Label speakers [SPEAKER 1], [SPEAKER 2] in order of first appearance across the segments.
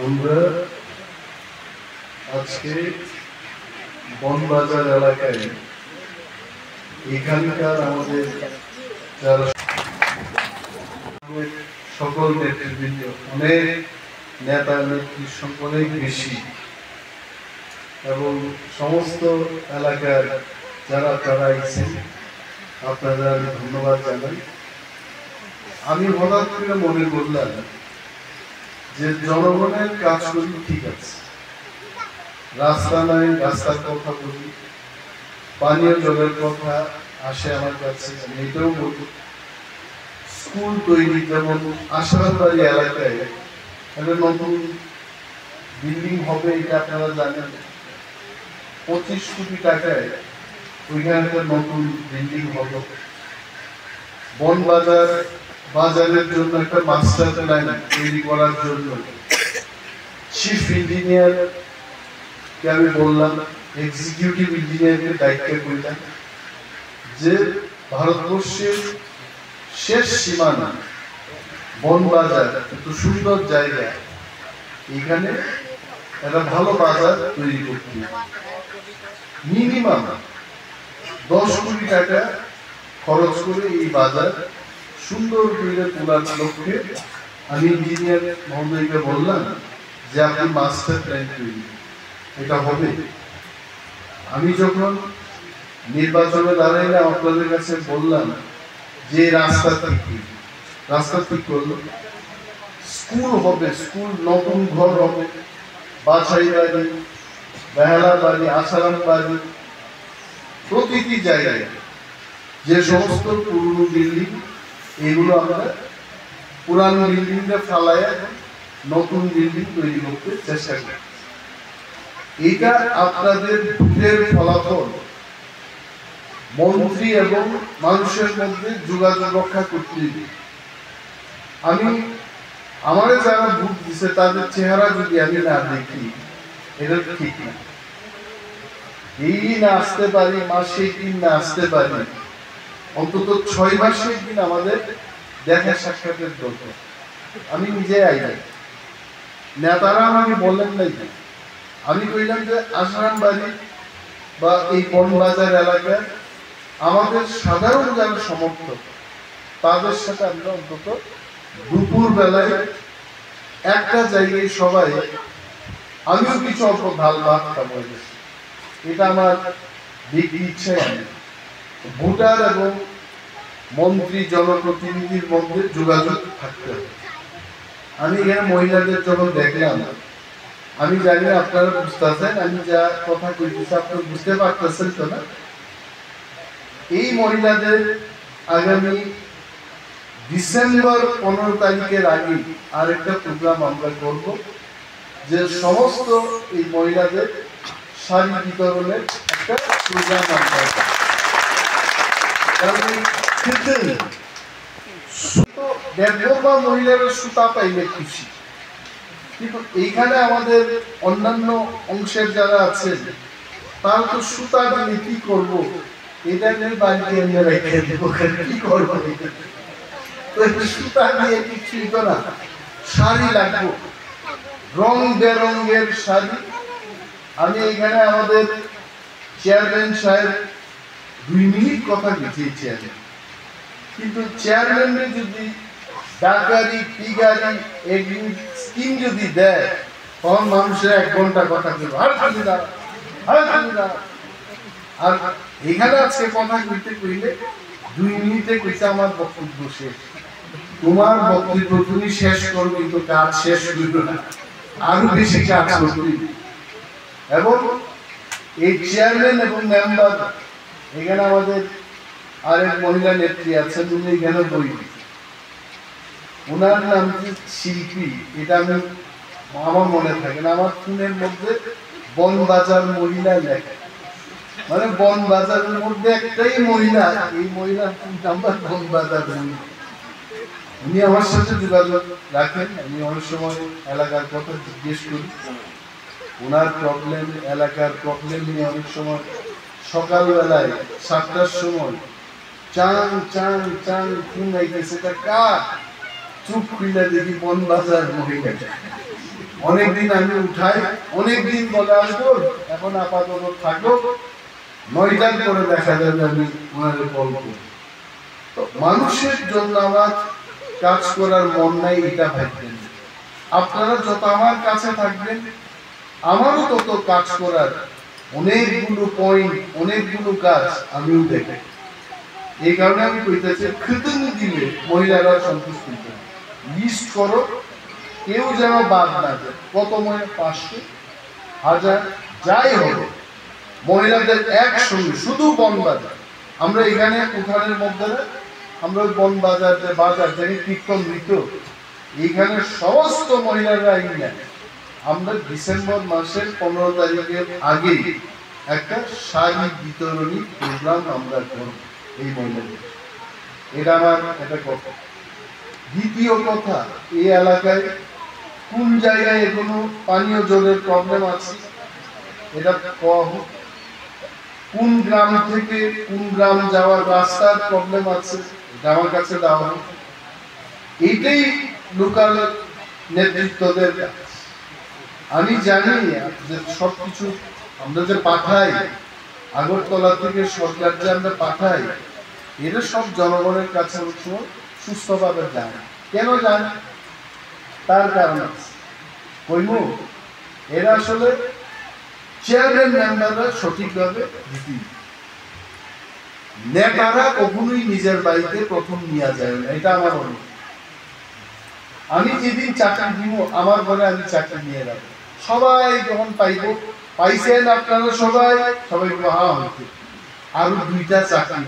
[SPEAKER 1] আমরা আজকে বনবাজার এলাকায় এখানকার আমাদের যারা সকল নেতৃবৃন্দ, অনেক নেতা নেত্রীর সংখ্যা অনেক বেশি এবং সমস্ত এলাকার যারা তারা আইছেন, আপনারা ধন্যবাদ জানাই। আমি হঠাৎ করে মনে করলাম যে জনগণের কাজ করি, ঠিক আছে, রাস্তা নাই, রাস্তার কথা বলি, পানীয় জলের কথা আসে আমার কাছে, আমি এটাও বলি। স্কুল তৈরি, যেমন আশাবাড়ি এলাকায় একটা নতুন বিল্ডিং হবে, এটা আপনারা জানেন, 25 কোটি টাকায় ওইখানে একটা নতুন বিল্ডিং হবে। বাজারের জন্য একটা মাস্টার প্ল্যান তৈরি করার জন্য চিফ ইঞ্জিনিয়ার কে আমি বললাম, এক্সিকিউটিভ ইঞ্জিনিয়ারকে দায়িত্ব করলাম যে ভারতবর্ষের শেষ সীমানা বনবাজার, এত সুন্দর জায়গা, এখানে একটা ভালো বাজার তৈরি করতে মিনিমাম 10 কোটি টাকা খরচ করে এই বাজার সুন্দর করে তোলার লক্ষ্যে আমি ইঞ্জিনিয়ার মহোদয়কে বললাম যে আপনি মাস্টার প্ল্যান তৈরি, এটা হবে। আমি যখন নির্বাচনে দাঁড়াইলাম আপনাদের কাছে বললাম যে রাস্তা ঠিক করলো, স্কুল হবে, স্কুল নতুন ঘর হবে, বাছাই বাড়ি, বেহালা বাড়ি, আসারাম বাড়ি, প্রতিটি জায়গায় যে সমস্ত পুরনো বিল্ডিং, এগুলো আমরা পুরানো বিল্ডিংটা ফালায় নতুন বিল্ডিং তৈরি করতে চেষ্টা করি। এটা আপনাদের ভোটের ফলাফল মন্ত্রী এবং মানুষের মধ্যে যোগাযোগ রক্ষা করতে হবে। আমার যারা ভোট দিচ্ছে তাদের চেহারা যদি আমি না দেখি, এটা ঠিক না। এই না আসতে পারি, মাসে একদিন না আসতে পারি, অন্তত 6 মাসে একদিন আমাদের দেখা সাক্ষাতের দরকার। আমি নিজে আইলাম, নেতারা আমাকে বললেন নাই, আমি কইলাম যে আসারাম বাড়ি বা এই বনবাজার এলাকায় আমাদের সাধারণ যারা সমর্থক, তাদের সাথে আমরা অন্তত দুপুর বেলায় একটা জায়গায় সবাই, আমিও কিছু অল্প ঢাল ভাত খাবো, এটা আমার ব্যক্তি ইচ্ছাই। আমি ভোটার এবং মন্ত্রী জনপ্রতিনিধির মধ্যে যোগাযোগ থাকতে হবে। আমি এখানে মহিলাদের যখন দেখলাম, আমি জানি আপনারা বুঝতেছেন আমি যা কথা কইতেছি, আপনারা বুঝতে পারতেছেন তো না? এই মহিলাদের আগামী ডিসেম্বর 15 তারিখের আগে আরেকটা প্রোগ্রাম আমরা করব, যে সমস্ত এই মহিলাদের শাড়ি বিতরণের একটা প্রোগ্রাম আমরা করব। মহিলারা সুতা পাইলে খুশি, কিন্তু এইখানে আমাদের অন্যান্য অংশের যারা আছে তারা তো সুতা দিয়ে কি করবো, এটা নিয়ে বাড়িতে এনে রেখে দেবো, কি করবো? সুতা দিয়ে কিছুই তো না, শাড়ি লাগবো, রং বেরঙের শাড়ি। আমি এখানে আমাদের চেয়ারম্যান সাহেব 2 মিনিট কথা লিখিয়েছেন, কিন্তু চেয়ারম্যান যদি ডাকারি পিগারি স্কিম যদি দেয়, তখন মানুষের 1 ঘন্টা কথা বলবে, আর এখানে আজকে কথা কইতে কইলে 2 মিনিটে কইতে আমার বক্তব্য শেষ। তোমার বক্তব্য তুমি শেষ করো, কিন্তু কাজ শেষ হইল না, আরো বেশি কাজ করতে। এবং এই চেয়ারম্যান এবং মেম্বার, এখানে আমাদের আরেক মহিলা নেত্রী আছেন, উনি এখানে বই, ওনার নাম কি শিল্পী, এটা আমি আমার মনে থাকে না, আমার ফোনের মধ্যে বনবাজার মহিলা লেখা, মানে বনবাজারের মধ্যে একটাই মহিলা, এই মহিলার নাম্বার বনবাজার মহিলা। উনি আমার সাথে যোগাযোগ রাখেন, আমি অনেক সময় এলাকার কথা জিজ্ঞেস করি, ওনার প্রবলেম, এলাকার প্রবলেম নিয়ে অনেক সময় সকালবেলায় 7টার সময় চান ফোন আইতেছে, এটা কার? চুপ খুলে দেখি বনবাজার মহিলা। অনেকদিন আমি উঠাই, অনেকদিন বলে আসবো, এখন আপাতত থাকো, 9টার পরে দেখা যাবে আমি ওনাদের কল করব। তো মানুষের জন্য আমার কাজ করার মন নাই, এটা ভাববেন। আপনারা যত আমার কাছে থাকবেন আমারও তত কাজ করার অনেকগুলো পয়েন্ট, অনেকগুলো কাজ আমিও দেখি। এই কারণে আমি কইতেছি, খিতনি দিলে মহিলারা সন্তুষ্ট হইতে, লিস্ট করো, কেউ যেন বাদ না যায়। কত মহিলা? 500, 1000, যাই হবে, মহিলাদের একসঙ্গে শুধু বনবাজার। আমরা এখানে উঠানের মধ্যে আমরা বনবাজার যে বাজার থেকে কীর্তন দিত, এইখানে সমস্ত মহিলারা নেয়। আমরা ডিসেম্বর মাসের 15 তারিখের আগে একটা শাড়ি বিতরণী প্রোগ্রাম আমরা করব এই মহিলাদের। এটা আমার একটা কথা। দ্বিতীয় কথা, এই এলাকায় কোন জায়গায় কোনো পানীয় জলের প্রবলেম আছে এটা কোয়া হোক। কোন গ্রাম থেকে কোন গ্রাম যাওয়ার রাস্তার প্রবলেম আছে এটা আমার কাছে দেওয়া হোক। এইটাই লোকাল নেতৃত্বদের। আমি জানি যে সবকিছু আমরা যে পাঠাই, আগরতলা থেকে সরকার যে আমরা পাঠাই, এরা সব জনগণের কাছে সুস্থভাবে যায়। কেন যায়? তার কারণ আছে। কইমু, এরা আসলে চেয়ারম্যান মেম্বাররা সঠিকভাবে দিতে, নেতারা কখনোই নিজের বাড়িতে প্রথম নিয়ে যায় না, এটা আমার অনুভব। আমি যেদিন চাকরি দিব আমার ঘরে আমি চাকরি নিয়ে যাবো, সবাই যখন পাইব, পাইছেন আপনারা সবাই, সবাই হ্যাঁ হইতে আরো 2টা চাকরি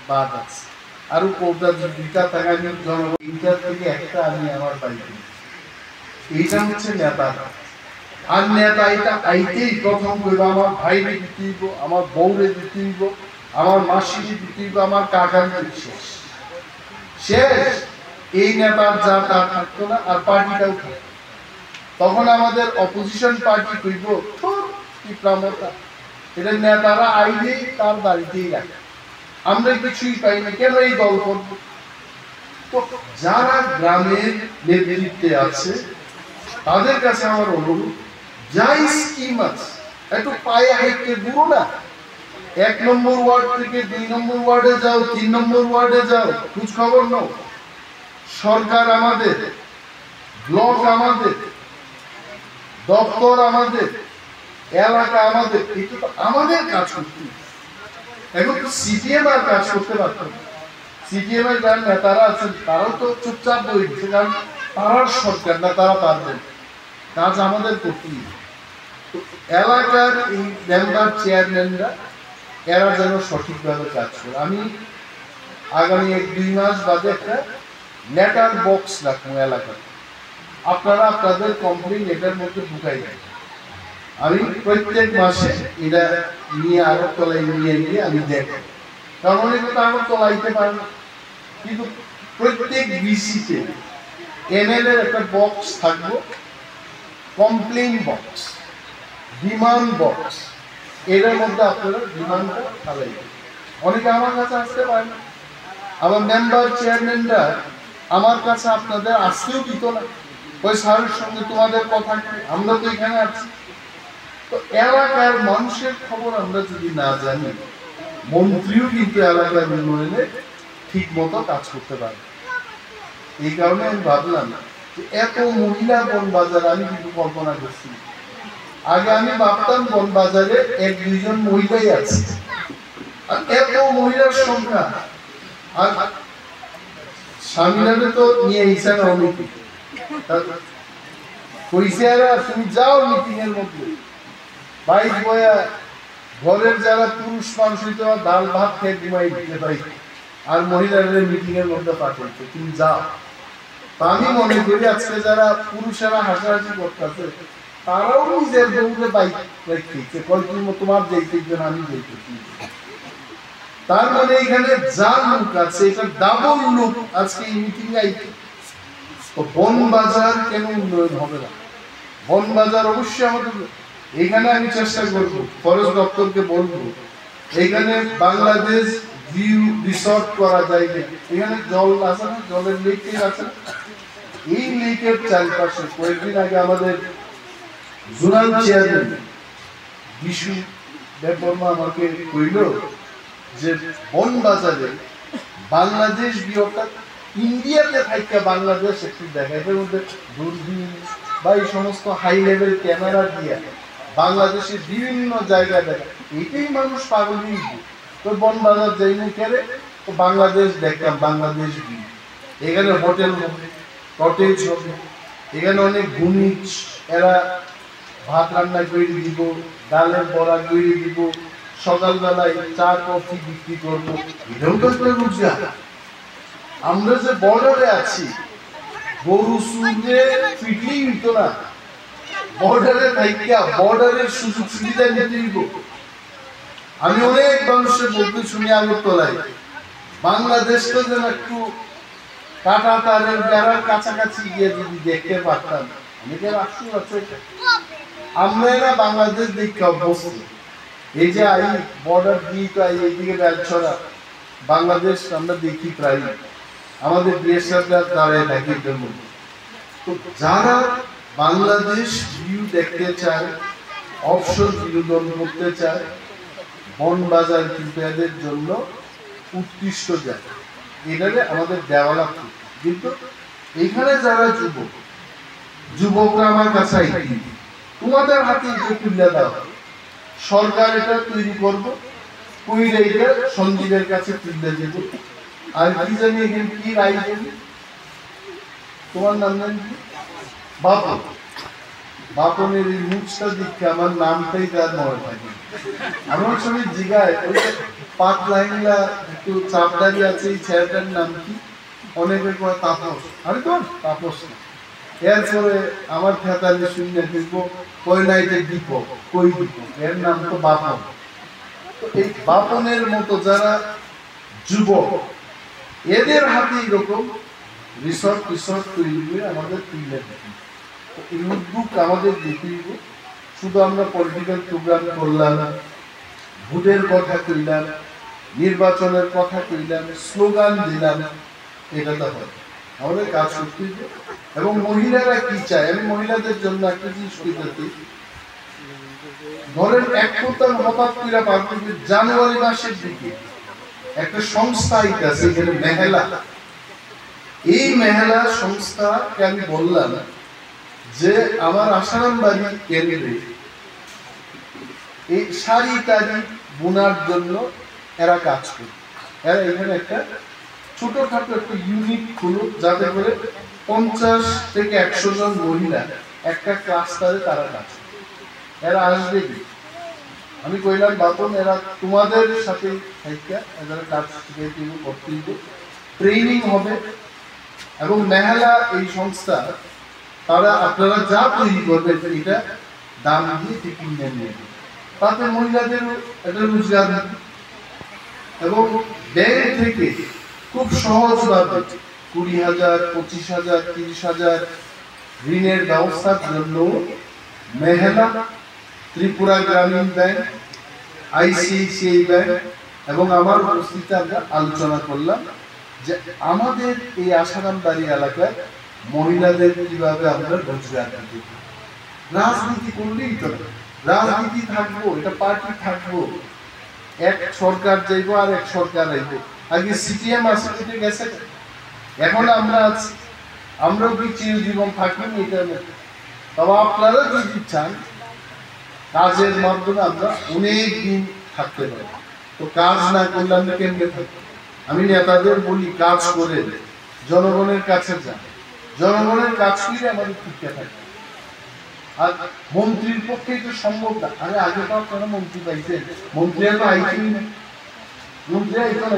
[SPEAKER 1] বাদ আছে, আরো কোটা 2টা টাকা আমি জনগণ, 2টার থেকে একটা আমি আমার পাইব। এইটা হচ্ছে নেতা। আর নেতা এটা আইতেই প্রথম করবো আমার ভাইরে দিতে হইব, আমার বউরে দিতে হইব, আমার মাসিরে দিতে হইব, আমার কাকার শেষ শেষ। এই নেতার যা তার থাকতো না, আর পার্টিটাও থাকতো। তখন আমাদের অপোজিশন পার্টি কইব পিপড়ামতা, এটা নেতারা আইলেই তার বাড়িতেই রাখে, আমরা কিছুই পাই না, কেন এই দল করব? তো যারা গ্রামের নেতৃত্বে আছে তাদের কাছে আমার অনুরোধ, যাই স্কিম আছে একটু পায়ে হাইটে দূর না, 1 নম্বর ওয়ার্ড থেকে 2 নম্বর ওয়ার্ডে যাও, 3 নম্বর ওয়ার্ডে যাও, খোঁজ খবর নাও। সরকার আমাদের, ব্লক আমাদের, দপ্তর আমাদের, এলাকা আমাদের, এটা তো আমাদের কাজ করতে। এখন তো সিপিএম আর কাজ করতে পারত না। সিপিএম এর যারা নেতারা আছেন তারাও তো চুপচাপ বই দিচ্ছে, কারণ তারা সরকার না, তারা পারবেন, কাজ আমাদের করতেই। এলাকার এই মেম্বার চেয়ারম্যানরা এরা যেন সঠিকভাবে কাজ করে। আমি আগামী 1-2 মাস বাদে একটা লেটার বক্স রাখবো এলাকায়, আপনারা আপনাদের কমপ্লেইন এটার মধ্যে ঢুকাই দেন। আমি প্রত্যেক মাসে এটা নিয়ে আগরতলায় নিয়ে গিয়ে আমি দেখব, কারণ অনেক তো আগরতলাইতে পারে না, কিন্তু প্রত্যেক বিসিতে এমএলএ একটা বক্স থাকবো, কমপ্লেইন বক্স, ডিমান্ড বক্স, এটার মধ্যে আপনারা ডিমান্ডটা ফেলাইবেন। অনেকে আমার কাছে আসতে পারে না, আমার মেম্বার চেয়ারম্যানরা আমার কাছে আপনাদের আসতেও দিত না, ওই স্যারের সঙ্গে তোমাদের কথা, আমরা তো এখানে আছি। তো এলাকার মানুষের খবর আমরা যদি না জানি, মন্ত্রীও কিন্তু এলাকার উন্নয়নে ঠিক মতো কাজ করতে পারে। এই কারণে আমি ভাবলাম যে এত মহিলা বনবাজার আমি কিন্তু কল্পনা করছি। আগে আমি ভাবতাম বনবাজারে 1-2 জন মহিলাই আছে, আর এত মহিলার সংখ্যা, আর স্বামীরা তো নিয়ে হিসাবে অনেকে কইছে, তুমি যাও মিটিং এর মধ্যে, বাইক বয়া ঘরের যারা পুরুষ মানুষ হইতে ডাল ভাত খেয়ে ঘুমাই দিতে পারি, আর মহিলাদের মিটিং এর মধ্যে পাঠাইছে, তুমি যাও। তা আমি মনে করি আজকে যারা পুরুষেরা হাসাহাসি করতেছে তারাও নিজের বউকে বাইক রেখেছে, তোমার যেতে আমি যেতেছি। তার মানে এখানে যা লোক আছে এটা ডাবল লোক আজকে এই মিটিং আইতে। তো বনবাজার কেন উন্নয়ন হবে না? বনবাজার অবশ্যই আমাদের, এখানে আমি চেষ্টা করবো, ফরেস্ট দপ্তরকে বলবো এখানে বাংলাদেশ ভিউ রিসর্ট করা যায়। এখানে জল আছে না, জলের লেক আছে, এই লেকের চারপাশে কয়েকদিন আগে আমাদের জোনাল চেয়ারম্যান বিশু দেববর্মা আমাকে কইল যে বনবাজারে বাংলাদেশ অর্থাৎ ইন্ডিয়াতে থাকা বাংলাদেশ একটু দেখাইবার মধ্যে দূরবীন বা এই সমস্ত হাই লেভেল ক্যামেরা দিয়ে বাংলাদেশের বিভিন্ন জায়গায় দেখা এটাই মানুষ পাগল হয়ে তো বনবাজার যাইনি কেড়ে তো বাংলাদেশ দেখলাম বাংলাদেশ এখানে হোটেল হবে কটেজ হবে এখানে অনেক গুণিক এরা ভাত রান্না করে দিব ডালের বড়া করে দিব সকালবেলায় চা কফি বিক্রি করবো এটাও তো একটা রোজগার আমরা যে বর্ডারে আছি গরু সুরে ফিটলেই হইতো না বর্ডারে থাইকা বর্ডারের সুযোগ সুবিধা নিতে দিব আমি অনেক মানুষের বলতে শুনি আগরতলায় বাংলাদেশটা যেন একটু কাটা তারের বেড়ার কাছাকাছি গিয়ে যদি দেখতে পারতাম অনেকের আফসোস আছে আমরা না বাংলাদেশ দেখতে অভ্যস্ত এই যে আই বর্ডার দিয়ে তো আই এইদিকে বেলছড়া বাংলাদেশ আমরা দেখি প্রায় আমাদের বিএসএফরা দাঁড়ায় থাকে এটার মধ্যে তো যারা বাংলাদেশ ভিউ দেখতে চায় অবসর বিনোদন করতে চায় বনবাজার কিন্তু এদের জন্য উৎকৃষ্ট জায়গা এখানে আমাদের ডেভেলপ কিন্তু এখানে যারা যুবকরা আমার কাছে তোমাদের হাতে যে তুলে দাও সরকার এটা তৈরি করবো কইরে এটা সঞ্জীবের কাছে তুলে দেব আর কি জানি এখানে কি রায় দেবে তোমার নাম জানি কি বাপন বাপনের এই মুখটা দেখে আমার নামটাই তার মনে থাকে আমার সঙ্গে জিগায় ওই পাতলাইলা একটু চাপদারি আছে এই ছেলেটার নাম কি অনেকের পরে তাপস আরে তো তাপস না এরপরে আমার ফেতালি শুনে ফিরবো কই নাইটে দীপক কই দীপক এর নাম তো বাপন তো এই বাপনের মতো যারা যুবক এদের হাতে এরকম রিসর্ট তৈরি করে আমাদের তুলে দেবে এই উদ্যোগ আমাদের দেখিব শুধু আমরা পলিটিক্যাল প্রোগ্রাম করলাম না ভোটের কথা কইলাম নির্বাচনের কথা কইলাম স্লোগান দিলাম এটা তো হয় আমাদের কাজ করতে এবং মহিলারা কি চায় আমি মহিলাদের জন্য একটা জিনিস কইতে ধরেন এক কোথাও হঠাৎ করে পারবেন জানুয়ারি মাসের দিকে একটা সংস্থা আছে এখানে মেহেলা এই মেহেলা সংস্থাকে আমি বললাম যে আমার আসারাম বাড়ি কেন্দ্রে এই শাড়ি টাড়ি বোনার জন্য এরা কাজ করে এরা এখানে একটা ছোটখাটো একটা ইউনিট খুলুক যাতে করে 50 থেকে 100 জন মহিলা একটা ক্লাস্টারে তারা কাজ করে এরা আসবে আমি কইলাম বাপন এরা তোমাদের সাথে এরা কাজ শিখে করতে ট্রেনিং হবে এবং মেহেলা এই সংস্থা তারা আপনারা যা তৈরি করবেন এটা দাম দিয়ে কিনে নেবেন তাতে মহিলাদের একটা রোজগার এবং ব্যাংক থেকে খুব সহজভাবে 20,000 25,000 30,000 ঋণের ব্যবস্থার জন্য মেহেলা ত্রিপুরা গ্রামীণ ব্যাংক আইসিআইসিআই ব্যাংক এবং আমার উপস্থিতিতে আমরা আলোচনা করলাম যে আমাদের এই আসারামবাড়ি এলাকায় মহিলাদের কিভাবে আমরা রোজগার দিব রাজনীতি করলেই তো রাজনীতি থাকবো এটা পার্টি থাকবো এক সরকার যাইবো আর এক সরকার আইব আগে সিটিএম আছে এটা গেছে এখন আমরা আছি আমরাও কি চিরজীবন থাকবেন এটার মধ্যে তবে আপনারা যদি চান কাজের মাধ্যমে আমরা অনেক দিন থাকতে পারি তো কাজ না করলে আমরা কেমনে থাকবো আমি নেতাদের বলি কাজ করে জনগণের কাছে যান জনগণের কাজ করে আমাদের ঠিকঠাক থাকে আর মন্ত্রীর পক্ষে তো সম্ভব না আরে আগে তো আপনারা মন্ত্রী পাইছেন মন্ত্রী তো আইসিই না মন্ত্রী আইতো না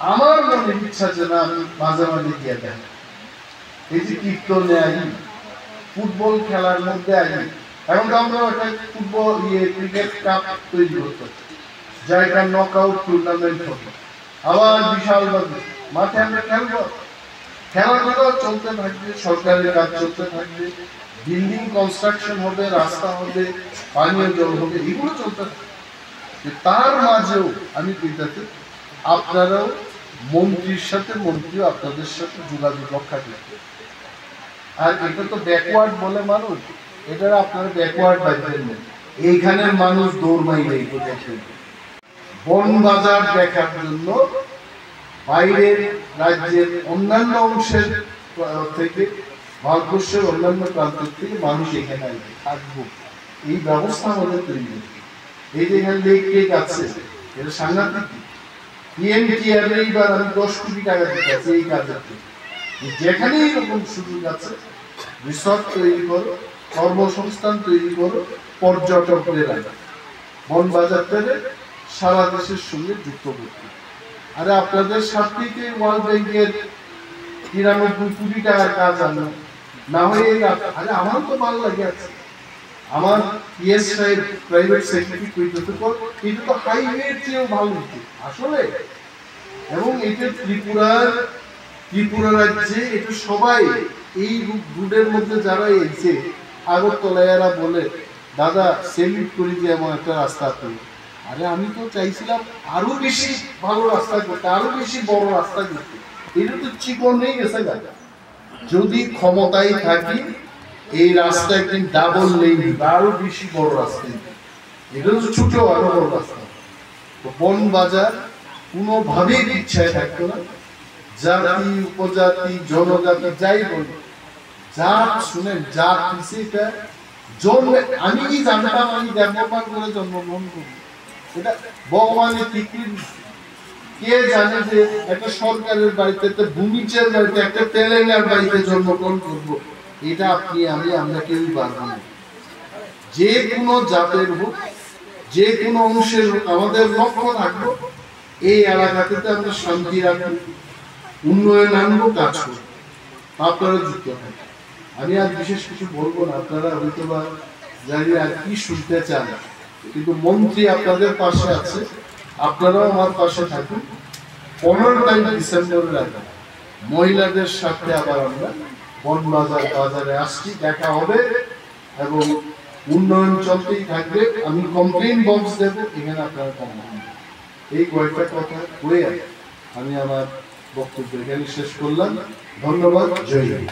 [SPEAKER 1] আমার মনে ইচ্ছা যে না আমি মাঝে মাঝে গিয়ে দেন এই যে কীর্তনে আই ফুটবল খেলার মধ্যে আই এখন তো আমরা একটা ফুটবল ক্রিকেট কাপ তৈরি করতে জায়গা নকআউট টুর্নামেন্ট হবে আবার বিশাল মাঠে আমরা খেলবো খেলাধুলা চলতে থাকবে সরকারের কাজ চলতে থাকবে বিল্ডিং কনস্ট্রাকশন হবে রাস্তা হবে পানীয় জল হবে এগুলো চলতে থাকবে তার মাঝেও আমি কইতাছি আপনারাও মন্ত্রীর সাথে মন্ত্রীও আপনাদের সাথে যোগাযোগ রক্ষা করবে আর এটা তো ব্যাকওয়ার্ড বলে মানুষ এটা আপনার ব্যাকওয়ার্ড বাইবেল নেই, এইখানে মানুষ দৌড় মাইলে দেখেন বন বাজার দেখার জন্য বাইরের রাজ্যের অন্যান্য অংশের থেকে ভারতবর্ষের অন্যান্য প্রান্ত থেকে মানুষ এখানে আসবে থাকবো, এই ব্যবস্থা আমাদের তৈরি হচ্ছে। এই যে এখানে লেক টেক আছে, এটা সাংঘাতিক। পিএমটিআর এইবার আমি 10 কোটি টাকা দিতে আছি এই কাজের থেকে। যেখানে এরকম সুযোগ আছে রিসর্ট তৈরি করো, কর্মসংস্থান তৈরি করো, পর্যটকদের আগে বন বাজারটারে সারা দেশের সঙ্গে যুক্ত করতে। আরে আপনাদের সাথে ওয়ার্ল্ড ব্যাংকের 93 কোটি টাকার কাজ আনো না হয়ে, আরে আমার তো ভালো লাগে আছে, আমার পিএস সাহেব প্রাইভেট সেক্রেটারি কইতে পর এটা তো হাইওয়ের চেয়েও ভালো হচ্ছে আসলে। এবং এটা ত্রিপুরা রাজ্যে এটা সবাই এই রুটের মধ্যে যারা এসেছে আগরতলায়ারা বলে দাদা সেলিউট করি যে এমন একটা রাস্তা তৈরি। আরে আমি তো চাইছিলাম আরো বেশি ভালো রাস্তা করতে, আরো বেশি বড় রাস্তা করতে, এটা তো চিকন হয়ে গেছে দাদা। যদি ক্ষমতায় থাকি এই রাস্তা একদিন ডাবল লেন আরো বেশি বড় রাস্তা, এটা তো ছোট আরো বড় রাস্তা। তো বন বাজার কোনোভাবেই ইচ্ছায় থাকতো না, জাতি উপজাতি জনজাতি যাই বলি, জাত শুনেন জাত এটা জন্ম, আমি কি জানতাম আমি দেবপান করে জন্মগ্রহণ করব? এটা ভগবানের টিকিট। কে জানে যে একটা সরকারের বাড়িতে, একটা ভূমিচের বাড়িতে, একটা তেলেঙ্গার বাড়িতে জন্মগ্রহণ করব? এটা আপনি আমরা কেউই পারবো না। যে কোনো জাতের হোক, যে কোনো অংশের হোক, আমাদের লক্ষ্য থাকবো এই এলাকাতে আমরা শান্তি রাখবো, উন্নয়ন আনবো, কাজ করবো। আপনারা যুক্ত থাকবেন। আমি আর বিশেষ কিছু বলবো না, আপনারা হয়তো বা জানি আর কি শুনতে চান, কিন্তু মন্ত্রী আপনাদের পাশে আছে, আপনারাও আমার পাশে থাকুন। 15 ডিসেম্বরের আগে মহিলাদের সাথে আবার আমরা বন বাজারে আসছি, দেখা হবে এবং উন্নয়ন চলতেই থাকবে। আমি কমপ্লেইন বক্স দেবো, এখানে আপনারা কমপ্লেইন, এই কয়েকটা কথা বলে আমি আমার বক্তব্য এখানে শেষ করলাম। ধন্যবাদ। জয় হিন্দ।